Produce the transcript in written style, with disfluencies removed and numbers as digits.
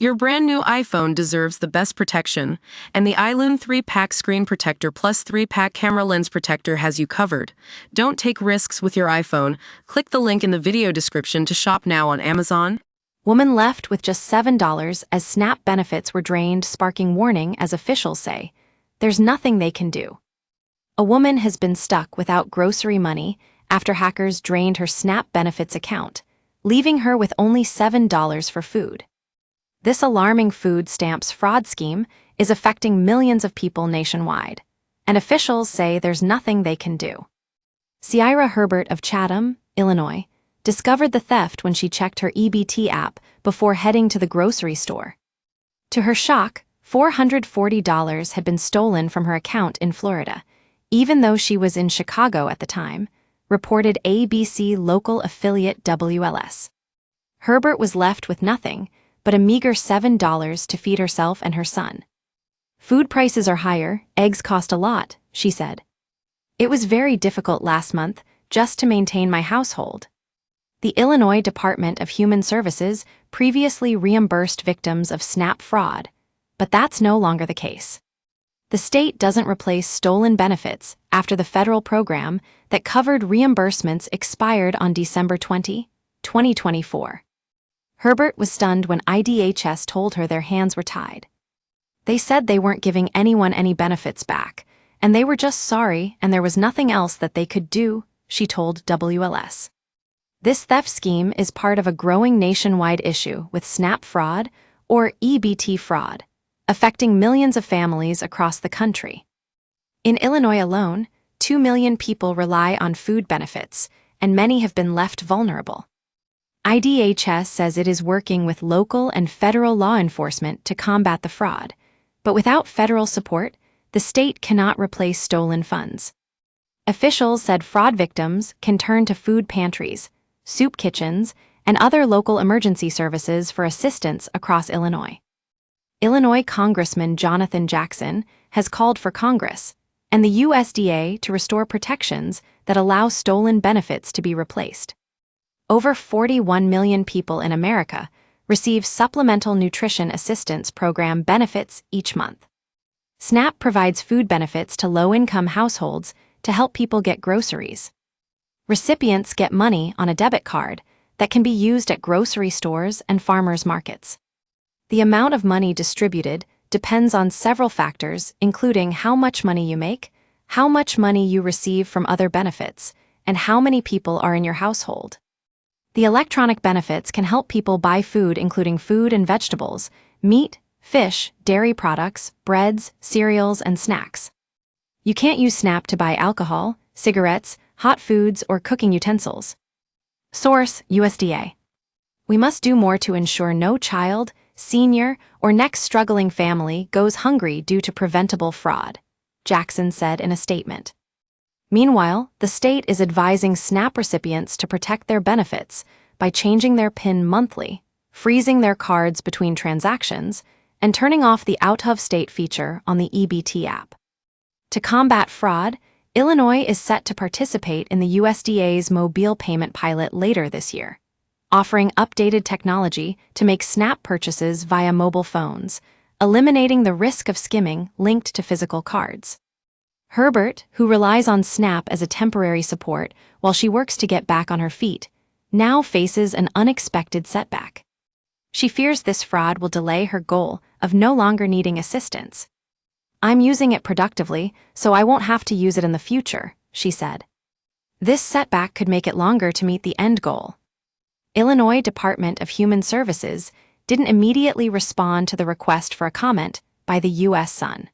Your brand new iPhone deserves the best protection, and the iLume 3-Pack Screen Protector Plus 3-Pack Camera Lens Protector has you covered. Don't take risks with your iPhone. Click the link in the video description to shop now on Amazon. Woman left with just $7 as SNAP benefits were drained, sparking warning as officials say there's nothing they can do. A woman has been stuck without grocery money after hackers drained her SNAP benefits account, leaving her with only $7 for food. This alarming food stamps fraud scheme is affecting millions of people nationwide, and officials say there's nothing they can do. Ciara Herbert of Chatham, Illinois, discovered the theft when she checked her EBT app before heading to the grocery store. To her shock, $440 had been stolen from her account in Florida, even though she was in Chicago at the time, reported ABC local affiliate WLS. Herbert was left with nothing but a meager $7 to feed herself and her son. Food prices are higher, eggs cost a lot, she said. It was very difficult last month just to maintain my household. The Illinois Department of Human Services previously reimbursed victims of SNAP fraud, but that's no longer the case. The state doesn't replace stolen benefits after the federal program that covered reimbursements expired on December 20, 2024. Herbert was stunned when IDHS told her their hands were tied. They said they weren't giving anyone any benefits back, and they were just sorry and there was nothing else that they could do, she told WLS. This theft scheme is part of a growing nationwide issue with SNAP fraud, or EBT fraud, affecting millions of families across the country. In Illinois alone, 2 million people rely on food benefits, and many have been left vulnerable. IDHS says it is working with local and federal law enforcement to combat the fraud, but without federal support, the state cannot replace stolen funds. Officials said fraud victims can turn to food pantries, soup kitchens, and other local emergency services for assistance across Illinois. Illinois Congressman Jonathan Jackson has called for Congress and the USDA to restore protections that allow stolen benefits to be replaced. Over 41 million people in America receive Supplemental Nutrition Assistance Program benefits each month. SNAP provides food benefits to low-income households to help people get groceries. Recipients get money on a debit card that can be used at grocery stores and farmers markets. The amount of money distributed depends on several factors, including how much money you make, how much money you receive from other benefits, and how many people are in your household. The electronic benefits can help people buy food, including food and vegetables, meat, fish, dairy products, breads, cereals, and snacks. You can't use SNAP to buy alcohol, cigarettes, hot foods, or cooking utensils. Source: USDA. We must do more to ensure no child, senior, or next struggling family goes hungry due to preventable fraud, Jackson said in a statement. Meanwhile, the state is advising SNAP recipients to protect their benefits by changing their PIN monthly, freezing their cards between transactions, and turning off the out-of-state feature on the EBT app. To combat fraud, Illinois is set to participate in the USDA's mobile payment pilot later this year, offering updated technology to make SNAP purchases via mobile phones, eliminating the risk of skimming linked to physical cards. Herbert, who relies on SNAP as a temporary support while she works to get back on her feet, now faces an unexpected setback. She fears this fraud will delay her goal of no longer needing assistance. "I'm using it productively, so I won't have to use it in the future," she said. This setback could make it longer to meet the end goal. Illinois Department of Human Services didn't immediately respond to the request for a comment by the U.S. Sun.